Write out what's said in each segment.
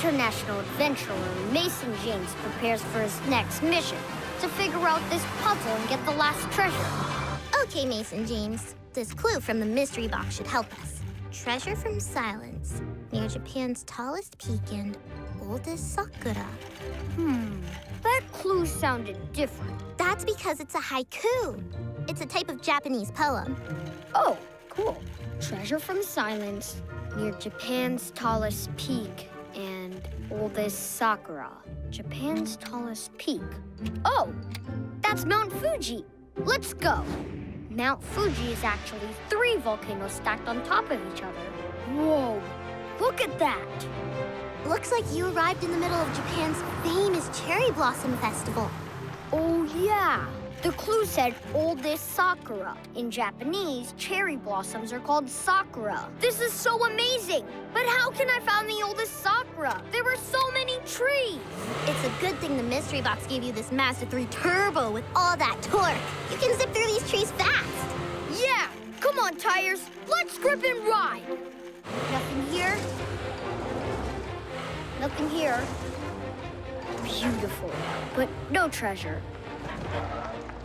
international adventurer Mason James prepares for his next mission to figure out this puzzle and get the last treasure. Okay, Mason James. This clue from the mystery box should help us. Treasure from silence, near Japan's tallest peak and oldest sakura. That clue sounded different. That's because it's a haiku. It's a type of Japanese poem. Oh, cool. Treasure from silence, near Japan's tallest peak and oldest sakura. Japan's tallest peak. Oh, that's Mount Fuji. Let's go. Mount Fuji is actually 3 volcanoes stacked on top of each other. Whoa, look at that. Looks like you arrived in the middle of Japan's famous cherry blossom festival. Oh, yeah. The clue said oldest sakura. In Japanese, cherry blossoms are called sakura. This is so amazing. But how can I find the oldest sakura? There were so many trees. It's a good thing the mystery box gave you this Mazda 3 Turbo with all that torque. You can zip through these trees fast. Yeah, come on, tires. Let's grip and ride. Nothing here. Nothing here. Beautiful, but no treasure.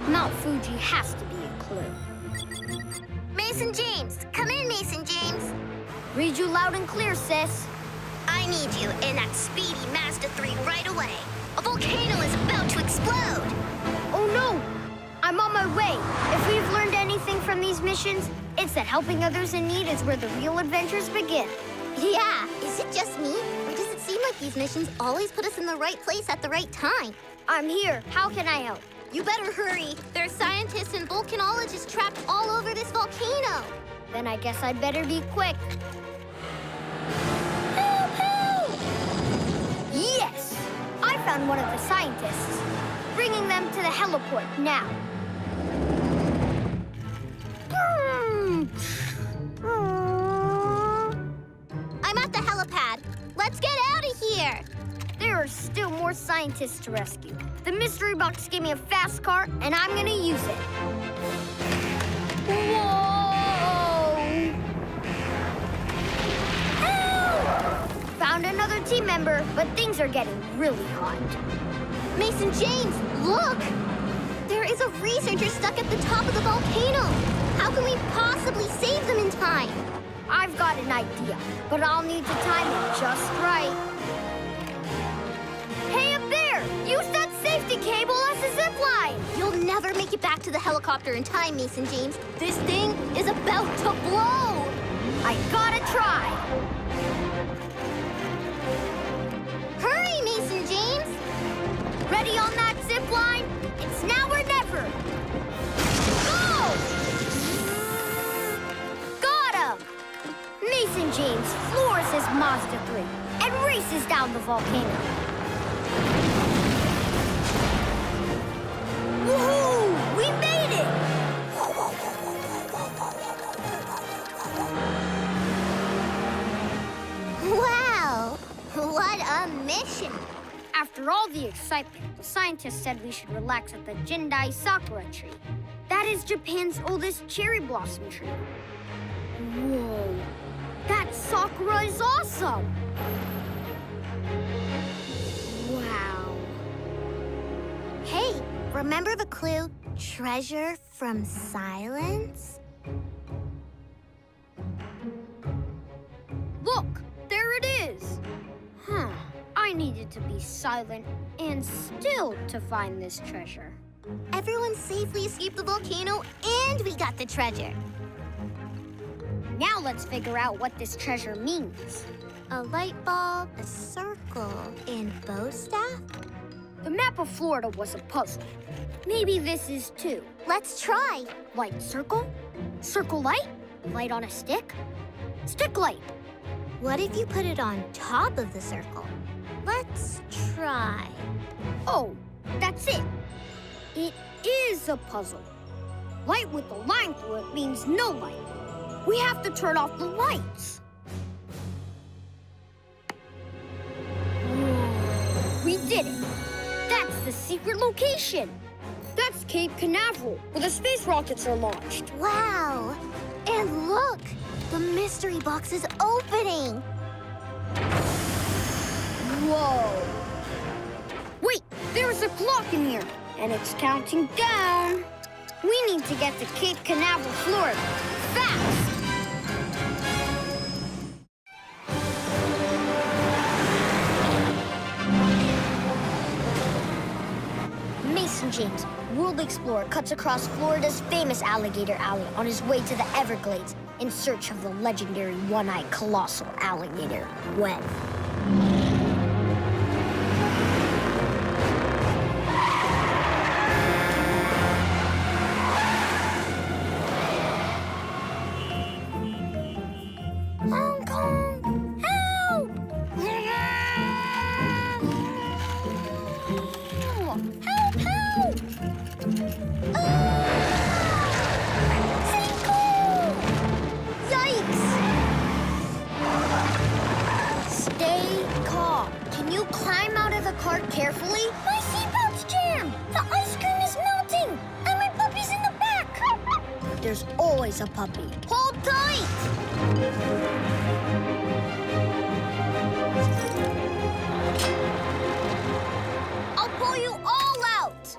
Mount Fuji has to be a clue. Mason James, come in, Mason James. Read you loud and clear, sis. I need you in that speedy Mazda 3 right away. A volcano is about to explode. Oh no, I'm on my way. If we've learned anything from these missions, it's that helping others in need is where the real adventures begin. Yeah, is it just me? Or does it seem like these missions always put us in the right place at the right time? I'm here. How can I help? You better hurry. There are scientists and volcanologists trapped all over this volcano. Then I guess I'd better be quick. Help, help! Yes! I found one of the scientists. Bringing them to the heliport now. I'm at the helipad. Let's get out of here. There are still more scientists to rescue. The mystery box gave me a fast car, and I'm gonna use it. Whoa! Help! Found another team member, but things are getting really hot. Mason James, look! There is a researcher stuck at the top of the volcano. How can we possibly save them in time? I've got an idea, but I'll need to time it just right. Hey, up there! Use that safety cable as a zip line! You'll never make it back to the helicopter in time, Mason James. This thing is about to blow! I gotta try! Hurry, Mason James! Ready on that zip line? It's now or never! Go! Got him! Mason James floors his Mazda 3 and races down the volcano. Woohoo! We made it! Wow! What a mission! After all the excitement, the scientists said we should relax at the Jindai Sakura tree. That is Japan's oldest cherry blossom tree. Whoa! That sakura is awesome! Wow. Hey, remember the clue, treasure from silence? Look, there it is. Huh. I needed to be silent and still to find this treasure. Everyone safely escaped the volcano and we got the treasure. Now let's figure out what this treasure means. A light bulb, a circle, and bow staff? The map of Florida was a puzzle. Maybe this is too. Let's try. Light circle? Circle light? Light on a stick? Stick light. What if you put it on top of the circle? Let's try. Oh, that's it. It is a puzzle. Light with a line through it means no light. We have to turn off the lights. We did it. That's the secret location. That's Cape Canaveral, where the space rockets are launched. Wow! And look, the mystery box is opening. Whoa! Wait, there's a clock in here, and it's counting down. We need to get to Cape Canaveral, Florida, fast! Mason James, world explorer, cuts across Florida's famous alligator alley on his way to the Everglades in search of the legendary one-eyed colossal alligator, When. Hong Kong, help! Help, help! Sinkhole! Yikes! Stay calm. Can you climb out of the cart carefully? My seatbelt's jammed! The ice cream is melting! And my puppy's in the back! There's always a puppy. Hold tight! I'll pull you all out!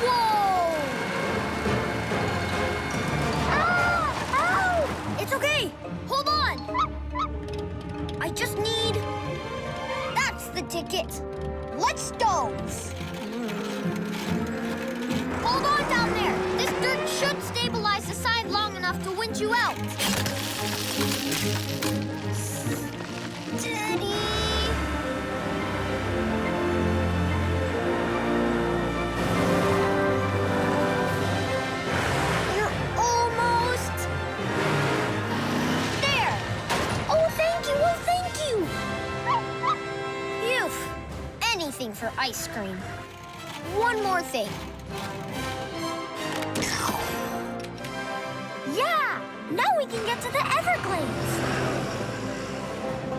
Whoa! Ah! Ow! It's okay! Hold on! I just need... That's the ticket! Let's go! Hold on down there! This dirt should stabilize the side long enough to wind you out. Steady! You're almost... There! Oh, thank you! Oh, thank you! Phew! Anything for ice cream. One more thing. Yeah! Now we can get to the Everglades!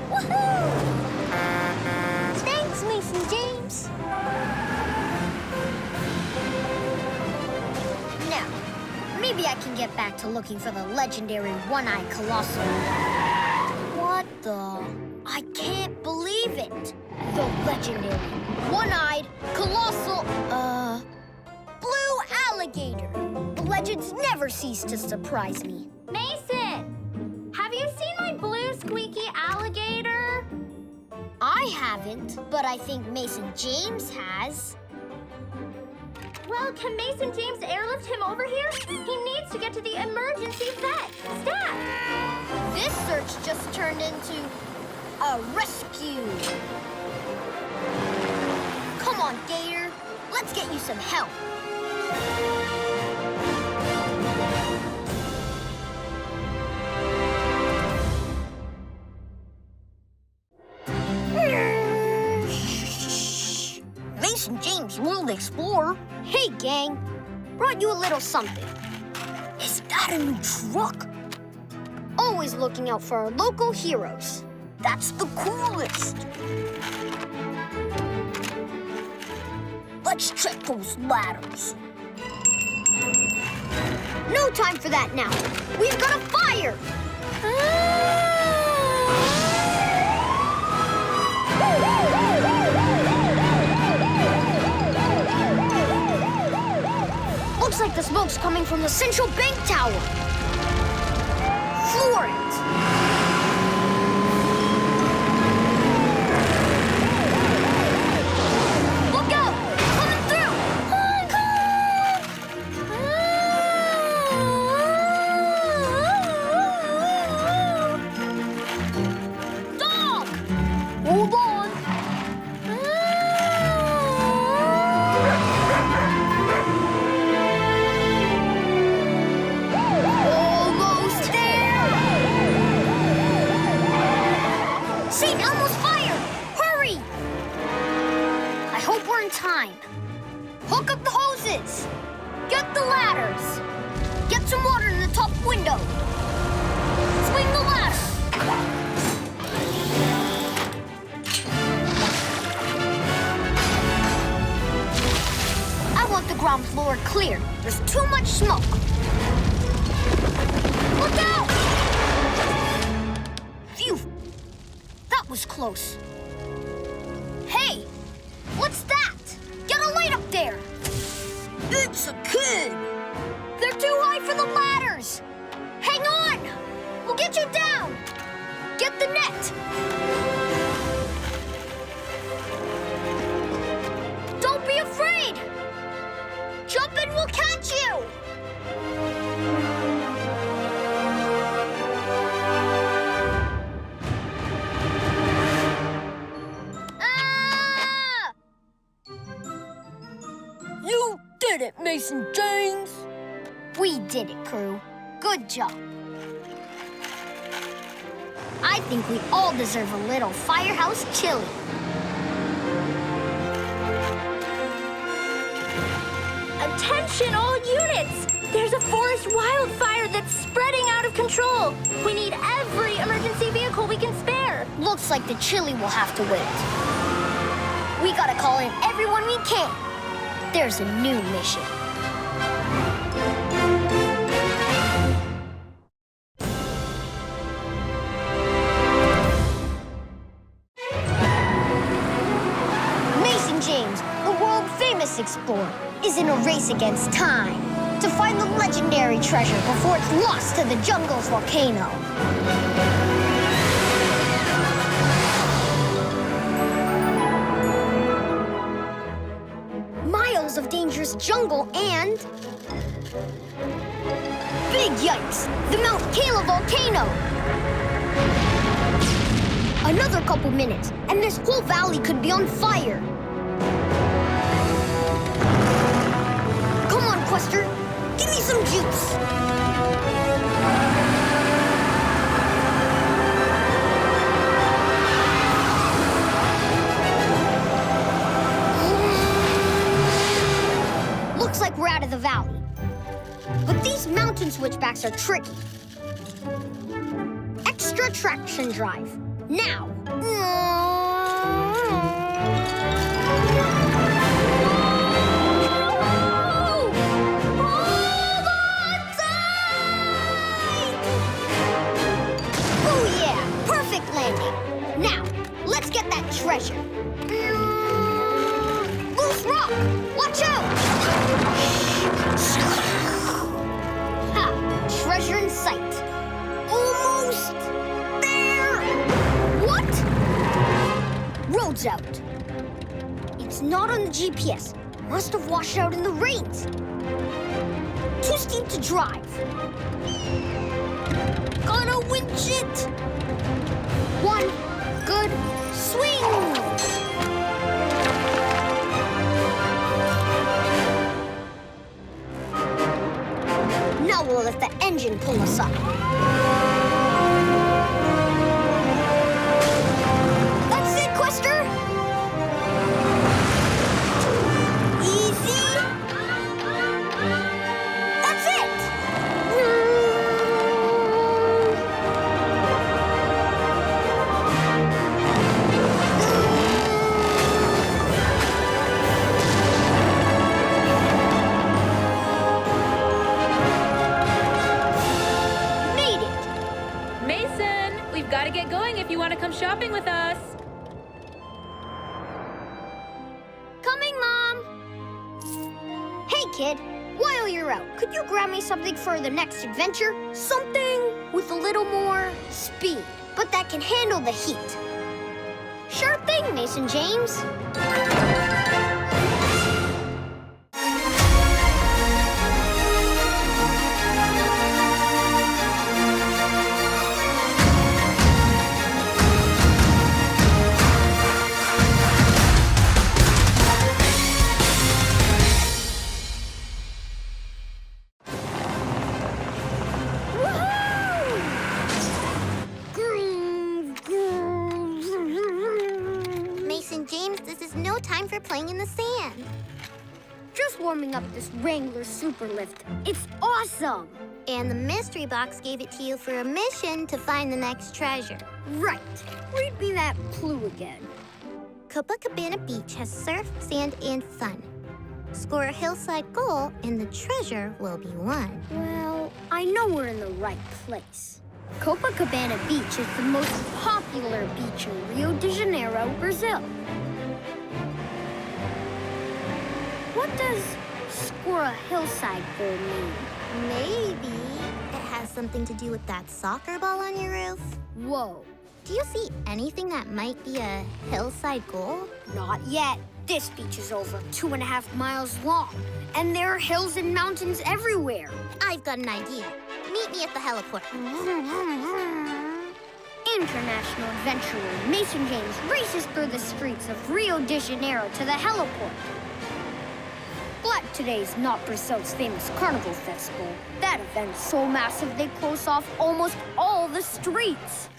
Woohoo! Thanks, Mason James. Now, maybe I can get back to looking for the legendary one-eyed colossal. What the? I can't believe it! The legendary one-eyed colossal, blue alligator. The legends never cease to surprise me. Mason! Have you seen my blue squeaky alligator? I haven't, but I think Mason James has. Well, can Mason James airlift him over here? He needs to get to the emergency vet. Stat! This search just turned into a rescue. Come on, Gator. Let's get you some help. Mason James, World Explorer. Hey, gang. Brought you a little something. Is that a new truck? Always looking out for our local heroes. That's the coolest. Let's check those ladders. No time for that now. We've got a fire. Looks like the smoke's coming from the central bank tower. Floor it. Look out! Coming through! Hong Kong! Dog! Hold on. Almost there! St. Elmo's fire! Hurry! I hope we're in time. Hook up the hoses. Get the ladders. Get some water in the top window. Swing the ladder. I want the ground floor clear. There's too much smoke. Look out! Phew! That was close. Hey! What's that? Get a light up there! It's a kid! They're too high for the ladders! Hang on! We'll get you down! Get the net! Don't be afraid! Jump and we'll catch you! Ah! You did it, Mason James! We did it, crew. Good job. I think we all deserve a little firehouse chili. Attention, all units! There's a forest wildfire that's spreading out of control. We need every emergency vehicle we can spare. Looks like the chili will have to wait. We gotta call in everyone we can. There's a new mission. Mason James, the world-famous explorer, is in a race against time to find the legendary treasure before it's lost to the jungle's volcano. Miles of dangerous jungle and... big yikes! The Mount Kayla volcano! Another couple minutes, and this whole valley could be on fire. Come on, Quester. Give me some juice. Looks like we're out of the valley. But these mountain switchbacks are tricky. Extra traction drive. Now! Oh yeah! Perfect landing! Now, let's get that treasure. Loose rock! Watch out! Ha! Treasure in sight. Almost there! What? Road's out. It's not on the GPS. Must have washed out in the rains. Too steep to drive. Gotta winch it. One good swing. Now we'll let the engine pull us up. That's it, Quester! Easy. That's it! Made it! Mason, we've got to get going if you want to come shopping with us. Coming, Mom! Hey, kid. While you're out, could you grab me something for the next adventure? Something with a little more speed, but that can handle the heat. Sure thing, Mason James. Mason James, this is no time for playing in the sand. Just warming up this Wrangler super lift. It's awesome! And the mystery box gave it to you for a mission to find the next treasure. Right. Read me that clue again. Copacabana Beach has surf, sand, and fun. Score a hillside goal, and the treasure will be won. Well, I know we're in the right place. Copacabana Beach is the most popular beach in Rio de Janeiro, Brazil. What does score a hillside goal mean? Maybe it has something to do with that soccer ball on your roof. Whoa, Do you see anything that might be a hillside goal? not yet. This beach is over 2.5 miles long, and there are hills and mountains everywhere. I've got an idea. Meet me at the heliport. International adventurer Mason James races through the streets of Rio de Janeiro to the heliport. But today's not Brazil's famous Carnival Festival. That event's so massive they close off almost all the streets.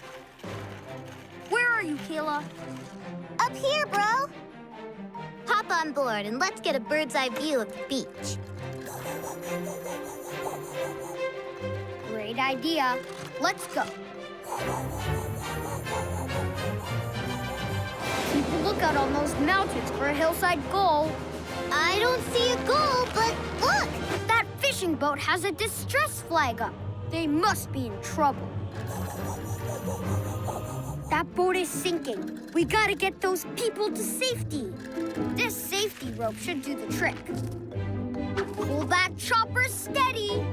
Where are you, Kayla? Up here, bro. Hop on board and let's get a bird's eye view of the beach. Great idea. Let's go. Keep a lookout on those mountains for a hillside goal. I don't see a goal, but look! That fishing boat has a distress flag up. They must be in trouble. That boat is sinking. We gotta get those people to safety. This safety rope should do the trick. Pull that chopper steady.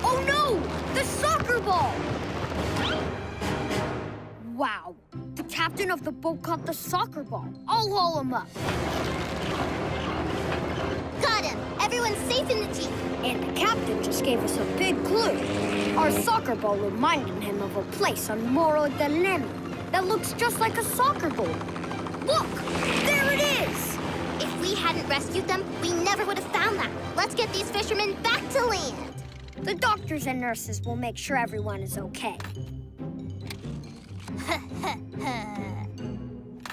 Oh no! The soccer ball! Wow. The captain of the boat caught the soccer ball. I'll haul him up. Got him! Everyone's safe in the Jeep. And the captain just gave us a big clue. Our soccer ball reminded him of a place on Morro de Leme that looks just like a soccer goal. Look! There it is! If we hadn't rescued them, we never would have found that. Let's get these fishermen back to land. The doctors and nurses will make sure everyone is okay.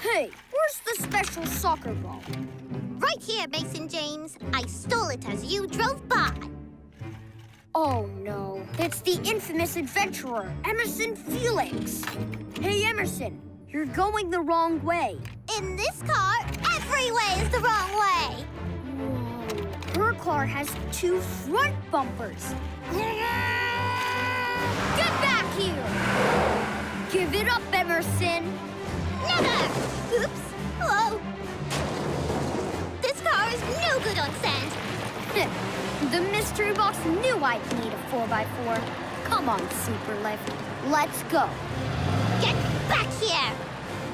Hey, where's the special soccer ball? Right here, Mason James. I stole it as you drove by. Oh no, it's the infamous adventurer, Emerson Felix. Hey, Emerson, you're going the wrong way. In this car, every way is the wrong way. Whoa, her car has 2 front bumpers. Get back here! Give it up, Emerson. Never! Oops. Whoa. This car is no good on sand. The mystery box knew I'd need a 4x4. Come on, Super Lift. Let's go. Get back here!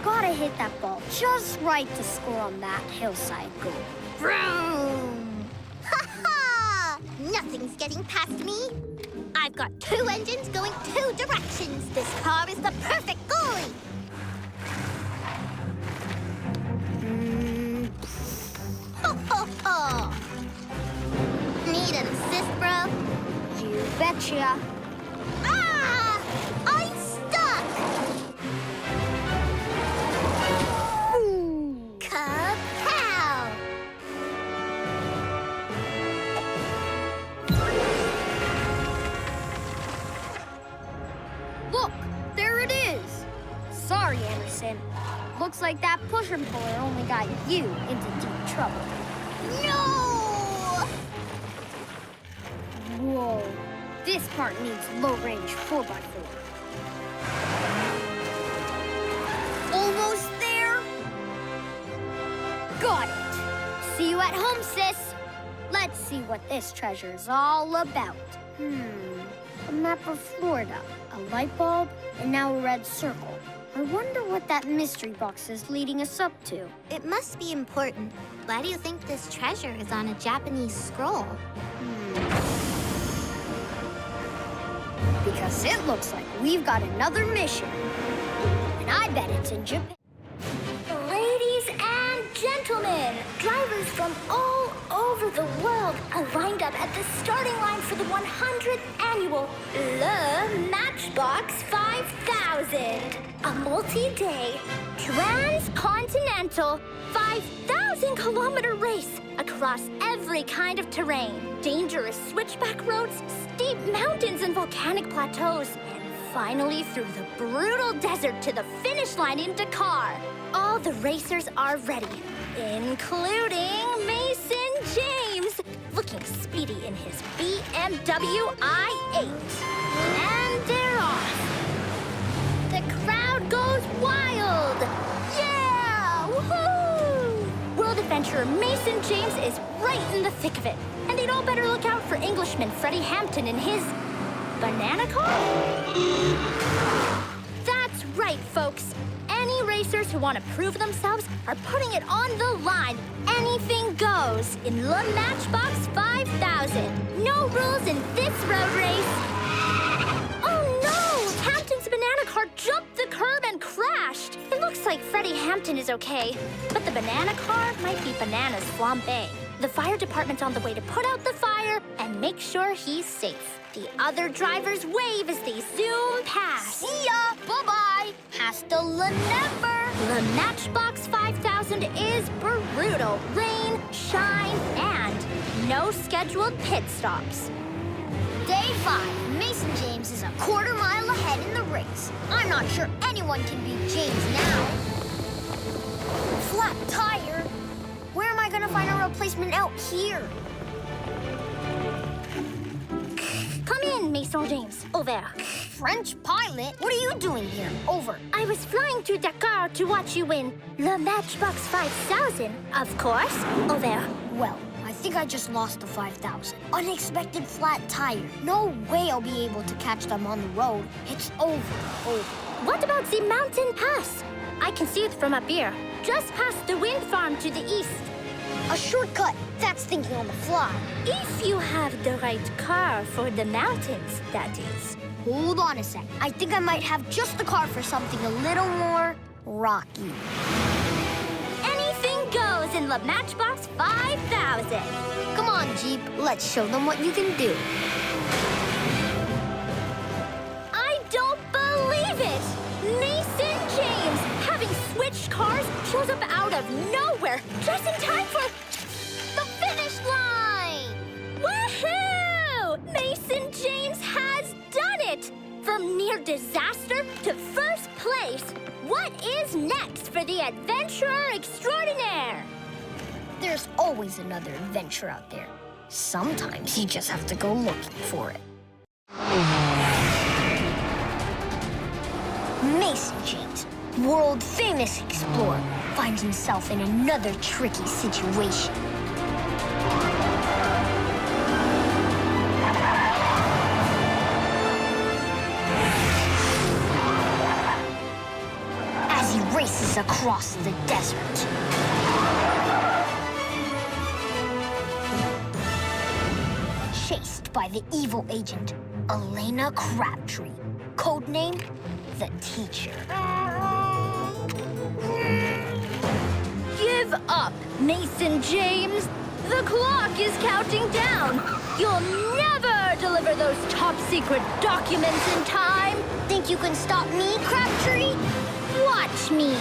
Gotta hit that ball just right to score on that hillside goal. Vroom! Ha ha! Nothing's getting past me. I've got 2 engines going 2 directions. This car is the perfect goalie. Ho ho ho! Need an assist, bro? You betcha. Ah! I'm stuck! Ooh. Kapow! Look, there it is. Sorry, Emerson. Looks like that push and puller only got you into deep trouble. No! Whoa, this part needs low-range 4x4. Almost there. Got it. See you at home, sis. Let's see what this treasure's all about. A map of Florida, a light bulb, and now a red circle. I wonder what that mystery box is leading us up to. It must be important. Why do you think this treasure is on a Japanese scroll? Because it looks like we've got another mission. And I bet it's in Japan. Ladies and gentlemen, drivers from all over the world are lined up at the starting line for the 100th annual Le Matchbox 5000, a multi-day, transcontinental, 5,000-kilometer race across every kind of terrain, dangerous switchback roads, steep mountains and volcanic plateaus, and finally through the brutal desert to the finish line in Dakar. All the racers are ready, including Mason James, looking speedy in his BMW i8. And they're off. The crowd goes wild. Yeah! Woohoo! World adventurer Mason James is right in the thick of it. And they'd all better look out for Englishman Freddie Hampton in his banana car? That's right, folks. Any racers who want to prove themselves are putting it on the line. Anything goes in the Matchbox 5000. No rules in this road race. Oh no! Hampton's banana car jumped the curb and crashed. It looks like Freddie Hampton is okay, but the banana car might be Banana's flambe. The fire department's on the way to put out the fire and make sure he's safe. The other drivers wave as they zoom past. See ya! Bye-bye! Hasta la never! The Matchbox 5000 is brutal. Rain, shine, and no scheduled pit stops. Day 5. Mason James is a quarter mile ahead in the race. I'm not sure anyone can beat James now. Flat tire? Where am I gonna find a replacement out here? Come in, Mason James. Over. French pilot? What are you doing here? Over. I was flying to Dakar to watch you win the Matchbox 5000, of course. Over. Well, I think I just lost the 5,000. Unexpected flat tire. No way I'll be able to catch them on the road. It's over. What about the mountain pass? I can see it from up here, just past the wind farm to the east. A shortcut. That's thinking on the fly. If you have the right car for the mountains, that is. Hold on a sec. I think I might have just the car for something a little more rocky. Anything goes in the Matchbox 5000. Come on, Jeep. Let's show them what you can do. I don't believe it! Mason James, having switched cars, shows up out of nowhere, just in time for The finish line! Woohoo! Mason James has done it! From near disaster to first place, what is next for the adventurer extraordinaire? There's always another adventure out there. Sometimes you just have to go looking for it. Mason James, world-famous explorer, finds himself in another tricky situation. As he races across the desert. Chased by the evil agent, Elena Crabtree, codename the Teacher. Give up, Mason James. The clock is counting down. You'll never deliver those top-secret documents in time. Think you can stop me, Crabtree? Watch me.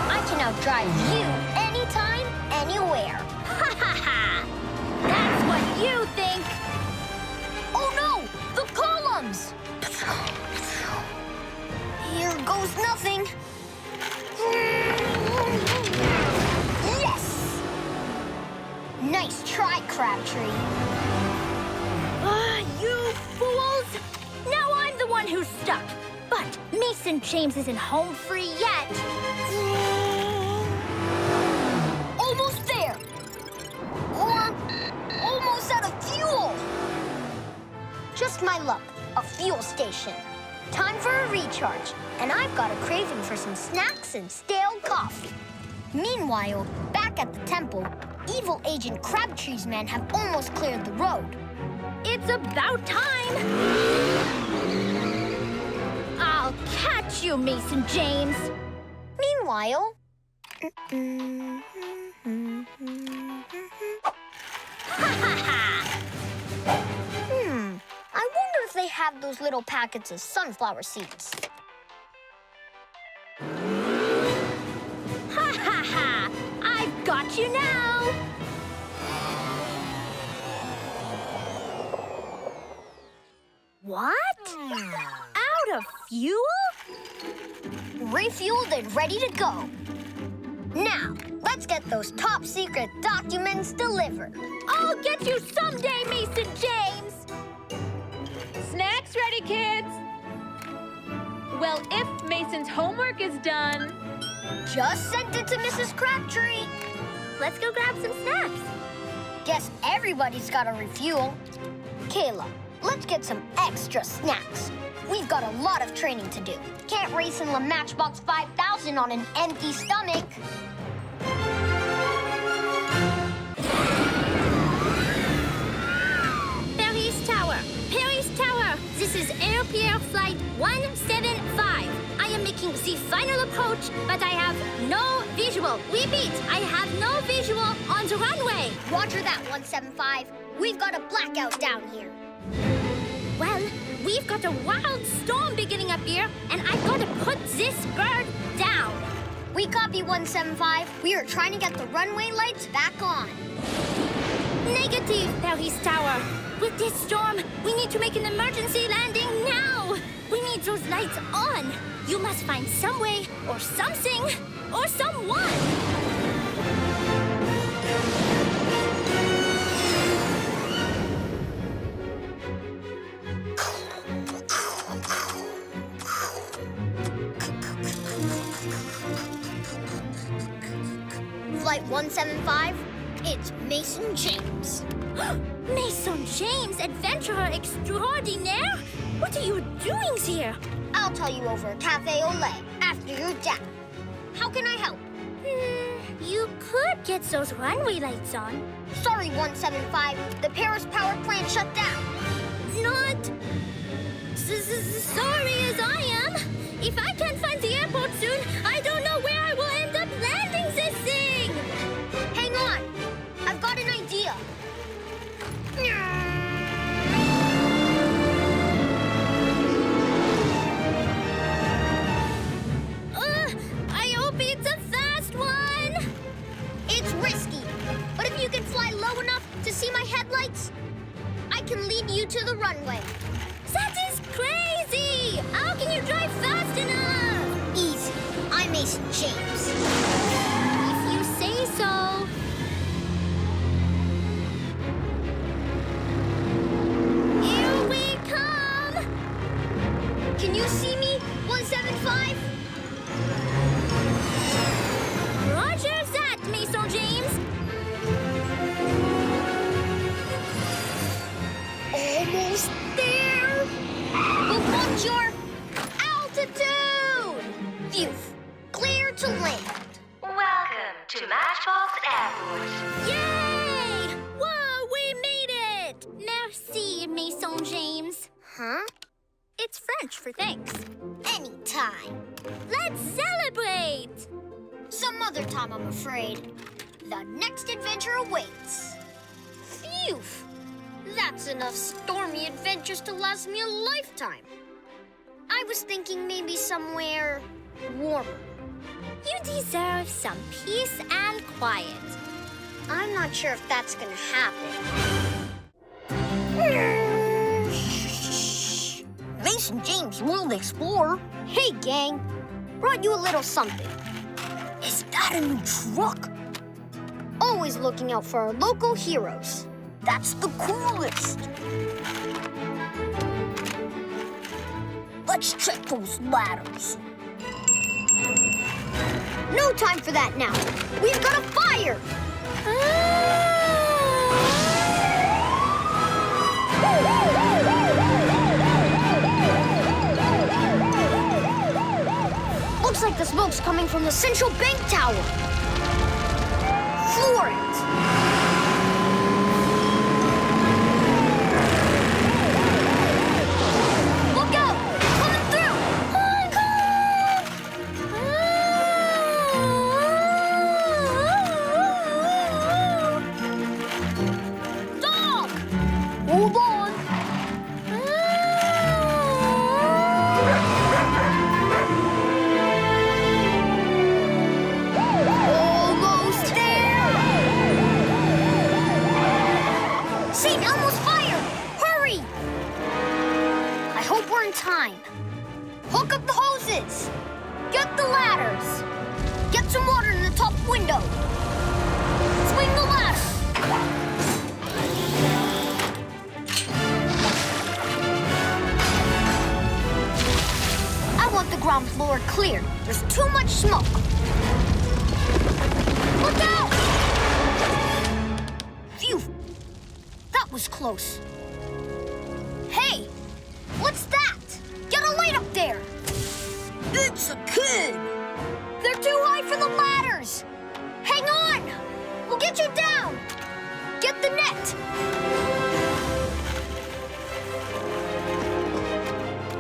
I can outdrive you anytime, anywhere. Ha ha ha! That's what you think. Oh no! The columns! Here goes nothing. Yes! Nice try, Crabtree. You fools! Now I'm the one who's stuck. But Mason James isn't home free yet. Almost there! Or almost out of fuel! Just my luck, a fuel station. Time for a recharge, and I've got a craving for some snacks and stale coffee. Meanwhile, back at the temple, evil agent Crabtree's men have almost cleared the road. It's about time! I'll catch you, Mason James! Meanwhile... I wonder if they have those little packets of sunflower seeds. Ha ha ha! I've got you now! What? Out of fuel? refueled and ready to go. Now, let's get those top secret documents delivered. I'll get you someday, Mason James! Snacks ready, kids? Well, if Mason's homework is done... Just sent it to Mrs. Crabtree. Let's go grab some snacks. Guess everybody's got to refuel. Kayla, let's get some extra snacks. We've got a lot of training to do. Can't race in the Matchbox 5000 on an empty stomach. Paris Tower. Paris Tower. This is Air Pierre Flight 175. I am making the final approach, but I have no visual. Repeat, I have no visual on the runway. Roger that, 175. We've got a blackout down here. Well, we've got a wild storm beginning up here, and I've got to put this bird down. We copy, 175. We are trying to get the runway lights back on. Negative, Paris Tower. With this storm, we need to make an emergency landing now. We need those lights on. You must find some way, or something, or someone. Flight 175, it's Mason James. Mason James, adventurer extraordinaire? What are you doing here? I'll tell you over a cafe au lait after you're down. How can I help? You could get those runway lights on. Sorry, 175. The Paris power plant shut down. Not sorry as I am. If I can't find the airport soon, I don't know where I will end up landing this thing. Hang on. I've got an idea. I hope it's a fast one. It's risky, but if you can fly low enough to see my headlights, I can lead you to the runway. That is crazy! How can you drive fast enough? Easy. I'm Mason James. If you say so. Here we come! Can you see me, 175? Roger that, Mason James. Almost there. But what's your altitude? Phew. Clear to land. Welcome to Matchbox Airport. Yay! Whoa, we made it! Merci, Mason James. Huh? It's French for thanks. Anytime. Let's celebrate! Some other time, I'm afraid. The next adventure awaits. Phew! That's enough stormy adventures to last me a lifetime. I was thinking maybe somewhere warmer. You deserve some peace and quiet. I'm not sure if that's gonna happen. Mason James, World Explorer. Hey, gang. Brought you a little something. Is that a new truck? Always looking out for our local heroes. That's the coolest. Let's check those ladders. No time for that now. We've got a fire. Looks like the smoke's coming from the central bank tower. Floor it. Look out! Coming through! Dog! Hold on. clear. There's too much smoke. Look out! Phew! That was close. Hey! What's that? Get a light up there! It's a kid! They're too high for the ladders! Hang on! We'll get you down! Get the net!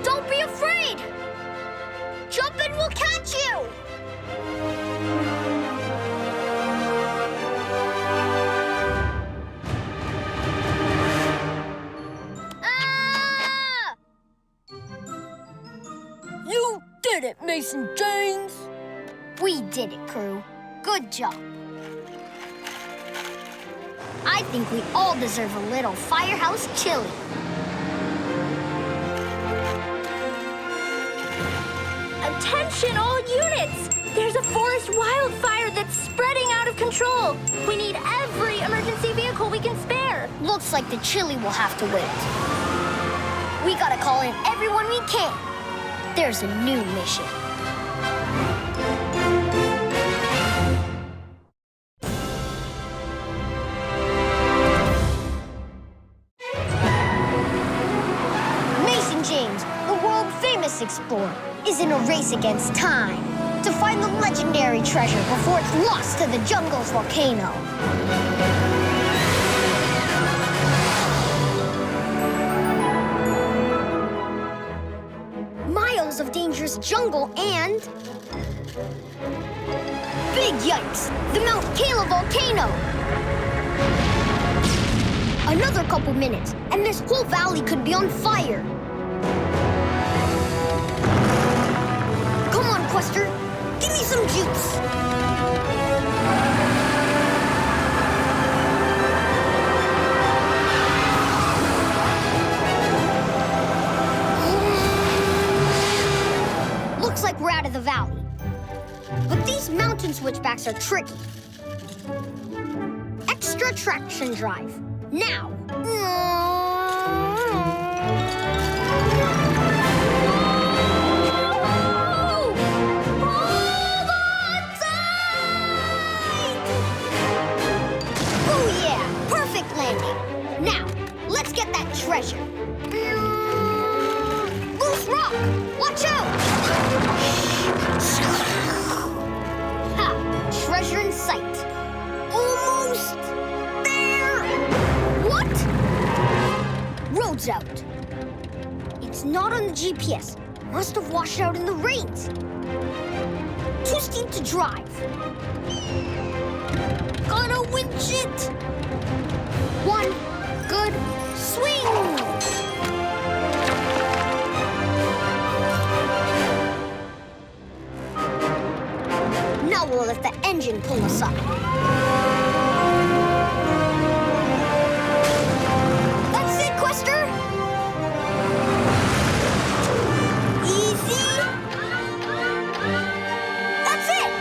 Don't be afraid! Jump and we'll catch you! Ah! You did it, Mason James! We did it, crew. Good job. I think we all deserve a little firehouse chili. Attention, all units! There's a forest wildfire that's spreading out of control. We need every emergency vehicle we can spare. Looks like the chili will have to wait. We gotta call in everyone we can. There's a new mission. Mason James, the world-famous explorer, is in a race against time to find the legendary treasure before it's lost to the jungle's volcano. Miles of dangerous jungle and... big yikes! The Mount Kayla volcano! Another couple minutes, and this whole valley could be on fire. Come on, Quester. Give me some juice. Looks like we're out of the valley. But these mountain switchbacks are tricky. Extra traction drive. Now! Oh yeah! Perfect landing! Now, let's get that treasure. Loose rock! Watch out! Ha! Treasure in sight. Almost there! What? Road's out. It's not on the GPS. Must have washed out in the rains. Too steep to drive. Gotta winch it. One good swing. Now we'll let the engine pull us up. That's it, Quester. Easy. That's it.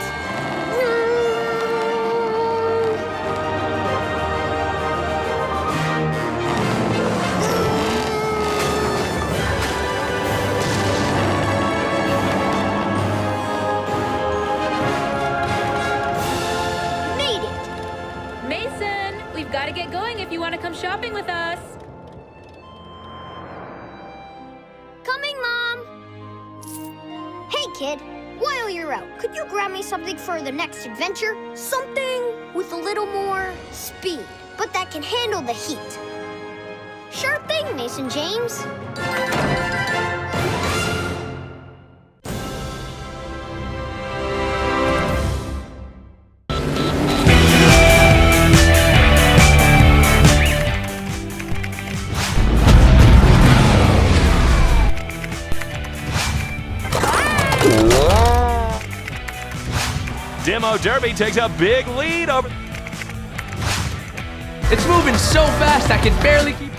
Made it. Mason, we've got to get going if you want to come shopping with us. Coming, Mom. Hey, kid. While you're out, could you grab me something for the next adventure? Something with a little more speed, but that can handle the heat. Sure thing, Mason James. Demo Derby takes a big lead over... It's moving so fast I can barely keep